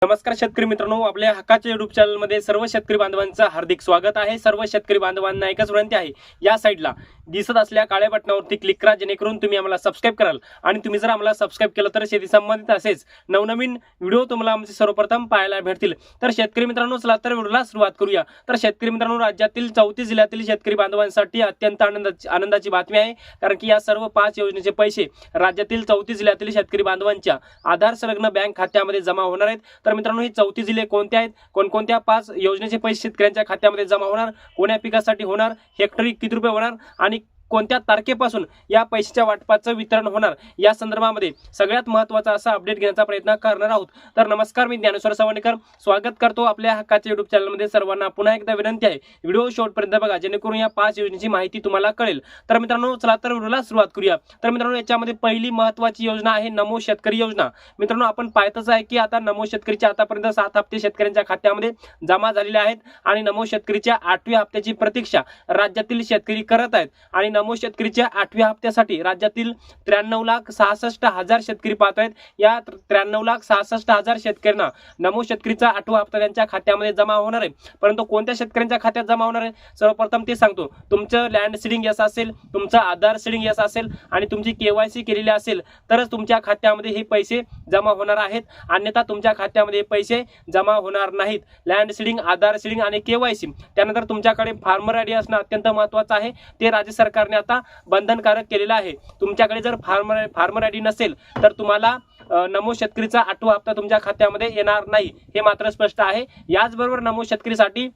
नमस्कार शेतकरी मित्रांनो, आपल्या हक्काच्या युट्यूब चॅनलमध्ये सर्व शेतकरी बांधवांचं हार्दिक स्वागत आहे। सर्व शेतकरी बांधवांना एकच विनंती आहे, या साईडला दिसत असलेल्या काळ्या बटनावरती क्लिक करा, जेणेकरून तुम्ही आम्हाला सबस्क्राइब कराल। आणि तुम्ही जर आम्हाला सबस्क्राइब केलं तर शेती संबंधित असेच नवनवीन व्हिडिओ तुम्हाला आमचे सर्वप्रथम पाहायला भेटतील। तर शेतकरी मित्रांनो, चला तर व्हिडिओला सुरुवात करूया। तर शेतकरी मित्रांनो, राज्यातील 34 जिल्ह्यातील शेतकरी बांधवांसाठी अत्यंत आनंदाची बातमी आहे, कारण की या सर्व 5 योजनेचे पैसे राज्यातील 34 जिल्ह्यातील शेतकरी बांधवांच्या आधार संलग्न बँक खात्यामध्ये जमा होणार आहेत। तर मित्रांनो, ही 34 जिल्हे कोणते आहेत, कोणकोणत्या 5 योजनेचे पैसे शेतकऱ्यांच्या खात्यामध्ये जमा होणार, कोण्या पिकासाठी होणार, हेक्टरी किती रुपये होणार आणि कोणत्या तारखेपासून या पैशाच्या वाटपाचं वितरण होणार, या संदर्भामध्ये सगळ्यात महत्त्वाचा असा अपडेट घेण्याचा प्रयत्न करणार आहोत। तर नमस्कार, मी ज्ञानेश्वर सवणेकर स्वागत करतो आपल्या हक्काच्या युट्यूब चॅनलमध्ये। सर्वांना पुन्हा एकदा विनंती आहे, व्हिडिओ शेवटपर्यंत बघा, जेणेकरून या 5 योजनेची माहिती तुम्हाला कळेल। तर मित्रांनो, चला तर व्हिडिओला सुरुवात करूया। तर मित्रांनो, याच्यामध्ये पहिली महत्त्वाची योजना आहे नमो शेतकरी योजना। मित्रांनो, आपण पाहतच आहे की आता नमो शेतकरीचे आतापर्यंत 7 हप्ते शेतकऱ्यांच्या खात्यामध्ये जमा झालेले आहेत आणि नमो शेतकरीच्या 8व्या हप्त्याची प्रतीक्षा राज्यातील शेतकरी करत आहेत। आणि नमो शेतकरीच्या 8व्या हप्त्यासाठी राज्यातील 93,66,000 शेतकरी पाहत आहेत। या 93,66,000 शेतकऱ्यांना नमो शेतकरीचा 8वा हप्ता त्यांच्या खात्यामध्ये जमा होणार आहे। परंतु कोणत्या शेतकऱ्यांच्या खात्यात जमा होणार आहे, सर्वप्रथम ते सांगतो। तुमचं लँड सीडिंग यस असेल, तुमचं आधार सीडिंग यस असेल आणि तुमची केवायसी केलेली असेल तरच तुमच्या खात्यामध्ये हे पैसे जमा होणार आहेत, अन्यथा तुमच्या खात्यामध्ये पैसे जमा होणार नाहीत। लँड सीडिंग, आधार सीडिंग आणि केवायसी, त्यानंतर तुमच्याकडे फार्मर आयडी असणं अत्यंत महत्त्वाचं आहे। ते राज्य सरकारने आता बंधनकारक केलेलं आहे। तुमच्याकडे जर फार्मर आयडी नसेल तर तुम्हाला नमो शेतकरीचा 8वा हप्ता तुमच्या खात्यामध्ये येणार नाही, हे मात्र स्पष्ट आहे। याचबरोबर नमो शेतकरीसाठी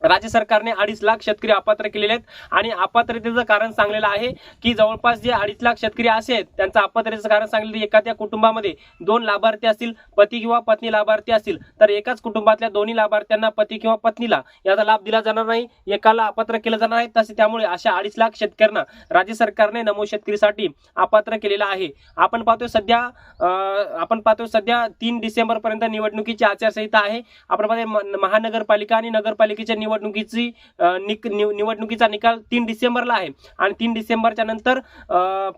राज्य सरकारने 2.5 लाख शेतकरी अपात्र केलेले आहेत आणि अपात्रतेचं कारण सांगलेलं आहे की जवळपास जे 2.5 लाख शेतकरी असे आहेत, त्यांचं अपात्रतेचं कारण सांगलेलं, एखाद्या कुटुंबामध्ये 2 लाभार्थी असतील, पती किंवा पत्नी लाभार्थी असतील, तर एकाच कुटुंबातल्या दोन्ही लाभार्थ्यांना, पती किंवा पत्नीला याचा लाभ दिला जाणार नाही, एकाला अपात्र केलं जाणार आहे। तसे त्यामुळे अशा 2.5 लाख शेतकऱ्यांना राज्य सरकारने नमो शेतकरीसाठी अपात्र केलेलं आहे। आपण पाहतोय सध्या 3 डिसेंबर पर्यंत निवडणुकीची आचारसंहिता आहे। आपण पाहतोय महानगरपालिका आणि नगरपालिकेच्या निवडणुकीचा निकाल 3 डिसेंबरला आहे आणि 3 डिसेंबरच्या नंतर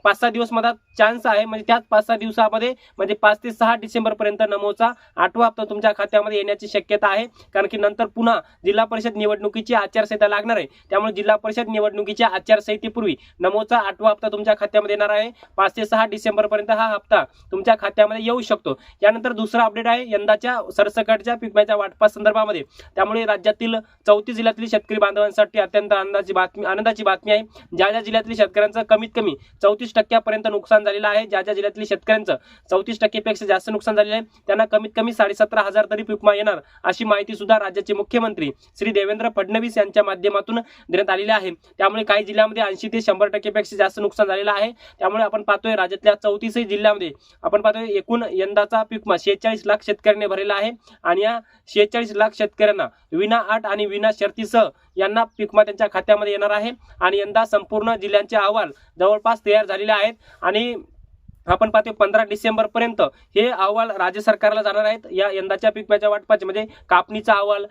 5-6 दिवस मधात चान्स आहे, म्हणजे त्याच 5-6 दिवसामध्ये म्हणजे 5 ते 6 डिसेंबर पर्यंत नमोचा 8वा हप्ता तुमच्या खात्यामध्ये येण्याची शक्यता आहे। कारण की नंतर पुन्हा जिल्हा परिषद निवडणुकीची आचारसंहिता लागणार आहे, त्यामुळे जिल्हा परिषद निवडणुकीच्या आचारसंहितेपूर्वी नमोचा 8वा हप्ता तुमच्या खात्यामध्ये येणार आहे। 5 ते 6 डिसेंबर पर्यंत हा हप्ता तुमच्या खात्यामध्ये येऊ शकतो। यानंतर दुसरा अपडेट आहे यंदाच्या सरसकटच्या पीक विम्याच्या वाटपा संदर्भामध्ये। त्यामुळे राज्यातील 34 जिल्ह्यातील शेतकरी बांधवांसाठी अत्यंत आनंदाची बातमी आहे। ज्या जिल्ह्यातील शेतकऱ्यांचं कमीत कमी 34% नुकसान झालेलं आहे, ज्या जिल्ह्यातील शेतकऱ्यांचं 34% पेक्षा जास्त नुकसान झालेलं आहे, त्यांना कमीत कमी 17,500 तरी पीक विमा येणार, अशी माहिती सुद्धा राज्याचे मुख्यमंत्री श्री देवेंद्र फडणवीस यांच्या माध्यमातून देण्यात आलेली आहे। त्यामुळे काही जिल्ह्यांमध्ये 80 ते 100% पेक्षा जास्त नुकसान झालेलं आहे। त्यामुळे आपण पाहतोय राज्यातल्या 34 जिल्ह्यांमध्ये आपण पाहतोय एकूण यंदाचा पीक विमा 46 लाख शेतकऱ्यांनी भरलेला आहे आणि या 46 लाख शेतकऱ्यांना विना अट आणि विना शर्तीसह यांना पीक विमा त्यांच्या खात्यामध्ये येणार आहे। आणि यंदा संपूर्ण जिल्ह्यांचे अहवाल जवळपास तयार झालेले आहेत आणि आपण पाहतोय 15 डिसेंबर पर्यंत हे अहवाल राज्य सरकारला जाणार आहेत। या यंदाच्या पीक विम्याच्या वाटपाचे म्हणजे कापणीचा अहवाल,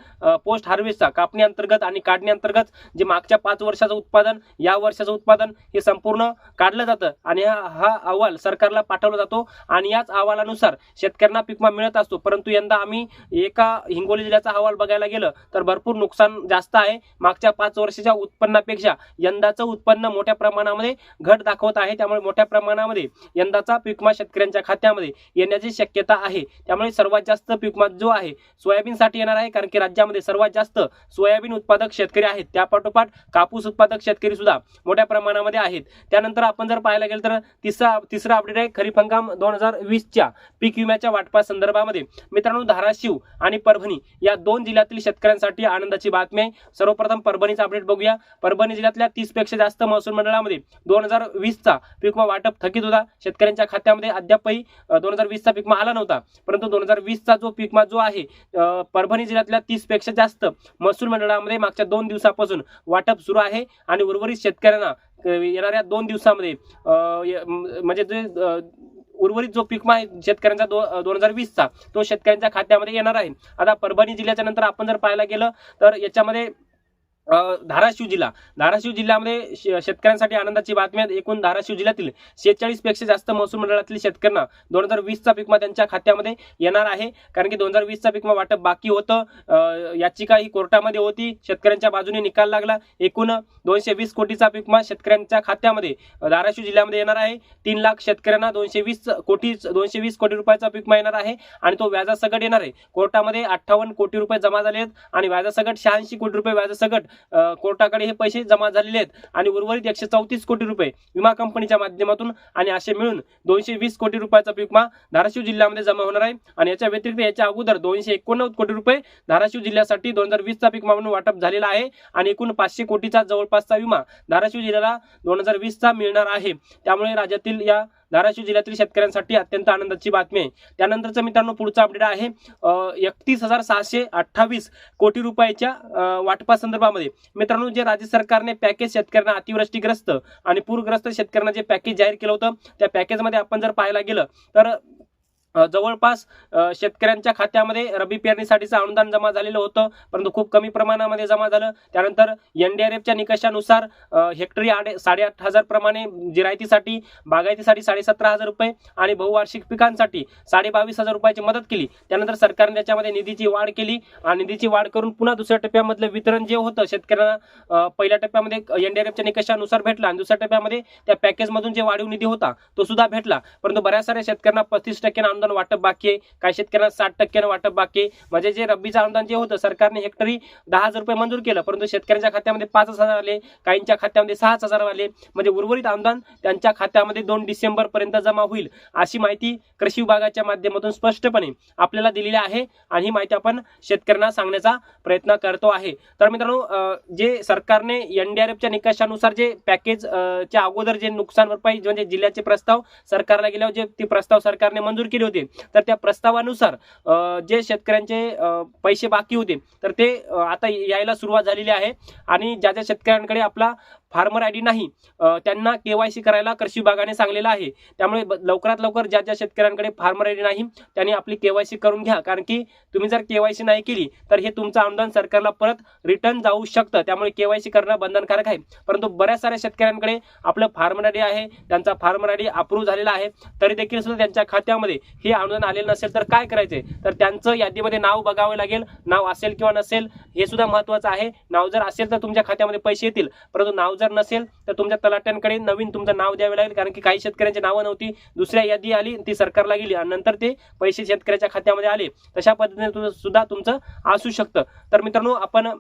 पोस्ट हार्वेस्टचा, कापणी अंतर्गत आणि काढणी अंतर्गत जे मागच्या 5 वर्षाचं उत्पादन, या वर्षाचं उत्पादन हे संपूर्ण काढलं जातं आणि हा अहवाल सरकारला पाठवला जातो आणि याच अहवालानुसार शेतकऱ्यांना पीक विमा मिळत असतो। परंतु यंदा आम्ही एका हिंगोली जिल्ह्याचा अहवाल बघायला गेलं तर भरपूर नुकसान जास्त आहे। मागच्या 5 वर्षाच्या उत्पन्नापेक्षा यंदाचं उत्पन्न मोठ्या प्रमाणामध्ये घट दाखवत आहे, त्यामुळे मोठ्या प्रमाणामध्ये यंदा पीक विमा शेतकऱ्यांच्या खात्यामध्ये येण्याची शक्यता आहे। त्यामुळे सर्वात जास्त पीक विमा जो आहे सोयाबीनसाठी येणार आहे, कारण की राज्यामध्ये सर्वात जास्त सोयाबीन उत्पादक शेतकरी आहेत, त्यापाठोपाठ कापूस उत्पादक शेतकरी सुद्धा मोठ्या प्रमाणामध्ये आहेत। त्यानंतर आपण जर पाहायला गेलं तर तिसरा अपडेट आहे खरीप हंगाम 2020च्या पीक विम्याच्या वाटपा संदर्भामध्ये। मित्रांनो, धाराशिव आणि परभणी या 2 जिल्ह्यातील शेतकऱ्यांसाठी आनंदाची बातमी आहे। सर्वप्रथम परभणीचा अपडेट बघूया। परभणी जिल्ह्यातल्या 30 पेक्षा जास्त महसूल मंडळामध्ये 2020चा पीक विमा वाटप थकीत होता। शेतकऱ्यांच्या खात्यामध्ये अद्यापही 2020चा पीक विमा आला नव्हता, परंतु 2020चा जो पीक विमा जो आहे परभणी जिल्ह्यातल्या 30 पेक्षा जास्त महसूल मंडळामध्ये मागच्या 2 दिवसापासून वाटप सुरू आहे आणि उर्वरित शेतकऱ्यांना येणाऱ्या 2 दिवसामध्ये म्हणजे जे उर्वरित जो पीक विमा आहे शेतकऱ्यांचा 2020चा तो शेतकऱ्यांच्या खात्यामध्ये येणार आहे। आता परभणी जिल्ह्याच्या नंतर आपण जर पाहायला गेलं तर याच्यामध्ये धाराशिव जिल्ह्यामध्ये शेतकऱ्यांसाठी आनंदाची बातमी आहे. एकूण धाराशिव जिल्ह्यातील 46 पेक्षा जास्त महसूल मंडळातील शेतकऱ्यांना 2020चा पीक विमा त्यांच्या खात्यामध्ये येणार आहे. कारण की 2020चा पीक विमा वाटप बाकी होतं, याचिका ही कोर्टामध्ये होती, शेतकऱ्यांच्या बाजूने निकाल लागला. एकूण 220 कोटीचा पीक विमा शेतकऱ्यांच्या खात्यामध्ये धाराशिव जिल्ह्यामध्ये येणार आहे. 3 लाख शेतकऱ्यांना 220 कोटी रुपयाचा पीक विमा येणार आहे आणि तो व्याजासकट येणार आहे. कोर्टामध्ये 58 कोटी रुपये जमा झाले आहेत आणि व्याजासकट 86 कोटी रुपये व्याजासकट कोर्टाकडे हे पैसे जमा झालेले आहेत आणि उर्वरित 134 कोटी रुपये विमा कंपनीच्या माध्यमातून आणि असे मिळून 220 कोटी रुपयाचा पीक विमा धाराशिव जिल्ह्यामध्ये जमा होणार आहे. आणि याच्या व्यतिरिक्त याच्या अगोदर 289 कोटी रुपये धाराशिव जिल्ह्यासाठी 2020चा पीक विमा म्हणून वाटप झालेला आहे आणि एकूण 500 कोटीचा जवळपासचा विमा धाराशिव जिल्ह्याला 2020चा मिळणार आहे. त्यामुळे राज्यातील या धाराशिव जिल्ह्यातील शेतकऱ्यांसाठी अत्यंत आनंदाची बातमी आहे. त्यानंतरचं मित्रांनो पुढचा अपडेट आहे 31,628 कोटी रुपयाच्या वाटपासंदर्भामध्ये. मित्रांनो, जे राज्य सरकारने पॅकेज शेतकऱ्यांना अतिवृष्टीग्रस्त आणि पूरग्रस्त शेतकऱ्यांना जे पॅकेज जाहीर केलं होतं, त्या पॅकेजमध्ये आपण जर पाहायला गेलं तर जवळपास शेतकऱ्यांच्या खात्यामध्ये रब्बी पेरणीसाठीचं अनुदान जमा झालेलं होतं, परंतु खूप कमी प्रमाणामध्ये जमा झालं. त्यानंतर NDRFच्या निकषानुसार हेक्टरी 8,500 प्रमाणे जिरायतीसाठी, बागायतीसाठी 17,500 रुपये आणि बहुवार्षिक पिकांसाठी 22,500 रुपयाची मदत केली. त्यानंतर सरकारने त्याच्यामध्ये निधीची वाढ केली आणि निधीची वाढ करून पुन्हा दुसऱ्या टप्प्यामधलं वितरण जे होतं शेतकऱ्यांना पहिल्या टप्प्यामध्ये NDRFच्या निकषानुसार भेटला आणि दुसऱ्या टप्प्यामध्ये त्या पॅकेजमधून जे वाढीव निधी होता तो सुद्धा भेटला. परंतु बऱ्याच साऱ्या शेतकऱ्यांना 35% अनुदान वाटप बाकी आहे, काही शेतकऱ्यांना 60% वाटप बाकी आहे. म्हणजे जे रब्बीचं अनुदान जे होतं सरकारने हेक्टरी 10,000 रुपये मंजूर केलं, परंतु शेतकऱ्यांच्या खात्यामध्ये 5,000 आले, काहींच्या खात्यामध्ये 6,000 आले. म्हणजे उर्वरित अनुदान त्यांच्या खात्यामध्ये 2 डिसेंबर पर्यंत जमा होईल अशी माहिती कृषी विभागाच्या माध्यमातून स्पष्टपणे आपल्याला दिलेली आहे आणि ही माहिती आपण शेतकऱ्यांना सांगण्याचा प्रयत्न करतो आहे. तर मित्रांनो, जे सरकारने NDRFच्या निकषानुसार जे पॅकेज च्या अगोदर जे नुकसान भरपाई म्हणजे जिल्ह्याचे प्रस्ताव सरकारला गेल्यावर जे ते प्रस्ताव सरकारने मंजूर केले होते, तर त्या प्रस्तावानुसार जे शेतकऱ्यांचे पैसे बाकी होते तर ते आता यायला सुरुवात झालेली आहे. आणि ज्या ज्या शेतकऱ्यांकडे आपला फार्मर ID नाही त्यांना KYC करायला कृषी विभागाने सांगलेलं आहे. त्यामुळे लवकरात लवकर ज्या ज्या शेतकऱ्यांकडे फार्मर ID नाही त्यांनी आपली KYC करून घ्या. कारण की तुम्ही जर KYC नाही केली तर हे तुमचं अनुदान सरकारला परत रिटर्न जाऊ शकतं. त्यामुळे KYC करणं बंधनकारक आहे. परंतु बऱ्याच साऱ्या शेतकऱ्यांकडे आपलं फार्मर ID आहे, त्यांचा फार्मर ID अप्रूव्ह झालेला आहे, तरी देखील सुद्धा त्यांच्या खात्यामध्ये हे अनुदान आलेलं नसेल तर काय करायचे, तर त्यांचं यादीमध्ये नाव बघावं लागेल. नाव असेल किंवा नसेल हे सुद्धा महत्त्वाचं आहे. नाव जर असेल तर तुमच्या खात्यामध्ये पैसे येतील, परंतु नाव जर नसेल तर तुमच्या तलाट्यांकडे नवीन तुमचं नाव द्यावे लागेल. कारण की काही शेतकऱ्यांची नावं नव्हती, दुसऱ्या यादी आली, ती सरकारला गेली आणि नंतर ते पैसे शेतकऱ्याच्या खात्यामध्ये आले. तशा पद्धतीने सुद्धा तुमचं असू शकतं. तर मित्रांनो, आपण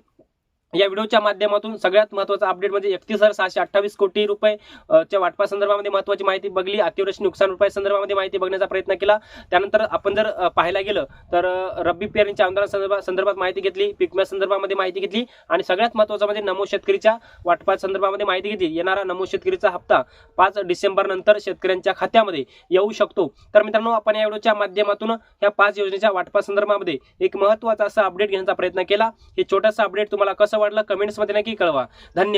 या व्हिडिओच्या माध्यमातून सगळ्यात महत्त्वाचा अपडेट म्हणजे 31,628 कोटी रुपये च्या वाटपासंदर्भामध्ये महत्त्वाची माहिती बघली, अतिवृष्टी नुकसान रुपये संदर्भामध्ये माहिती बघण्याचा प्रयत्न केला. त्यानंतर आपण जर पाहायला गेलं तर रब्बी पेरणीच्या अनुदानासंदर्भात माहिती घेतली, पीक विमा संदर्भामध्ये माहिती घेतली आणि सगळ्यात महत्त्वाचं म्हणजे नमो शेतकरीच्या वाटपासंदर्भामध्ये माहिती घेतली. येणारा नमो शेतकरीचा हप्ता 5 डिसेंबर नंतर शेतकऱ्यांच्या खात्यामध्ये येऊ शकतो. तर मित्रांनो, आपण या व्हिडिओच्या माध्यमातून या 5 योजनेच्या वाटपासंदर्भामध्ये एक महत्त्वाचा असा अपडेट घेण्याचा प्रयत्न केला. हे छोटासा अपडेट तुम्हाला कसं वाटलं कमेंट्स मध्ये नक्की कळवा. धन्यवाद.